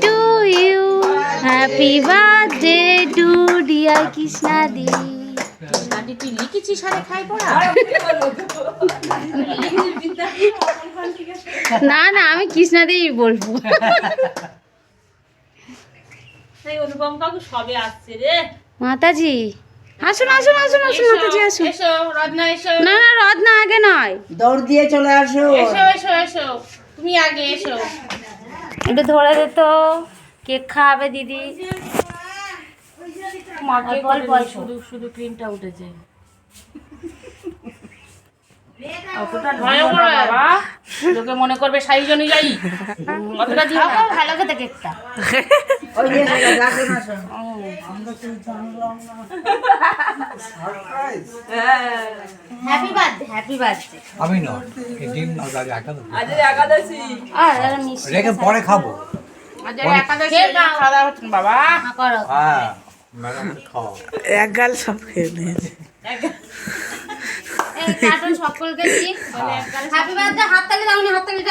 Two you, happy birthday to dear কৃষ্ণাদি। আদি তুই লিখেছিস আরে খাই পড়া? না না, আমি কৃষ্ণাদি বলবো। এই অনুপম কাকু সবে আসছে রে। মাতাজি আসুন আসুন আসুন আসুন, মাতাজি আসুন। এসো রত্না এসো। না না, রত্না আগে নয়, দৌড় দিয়ে চলে আসো। এসো এসো এসো, তুমি আগে এসো। একটু ধরে দে তো, কেক খাওয়াবে দিদি। মাকে অল্প অল্প। শুধু শুধু ক্রিমটা উঠেছে। অতটা ভয় করে বাবা, লোকে মনে করবে সাইজ অনুযায়ী। অতটা দিও না। ভালো খেতে কেকটা। ওই যে রাখুন আসো। Happy birthday, happy birthday. আমি না এই ডিম না আগে একাদশী আর আর মিষ্টি রেখে পরে খাবো। আজ একাদশী খাওয়া হচ্ছে না বাবা। করো। হ্যাঁ ম্যাডাম খাও। এক গাল সব খেয়ে নিয়েছে। এই কার্টুন সকলকে দিই। হ্যাপি বার্থডে, হাততালি দাও না, হাততালি দাও।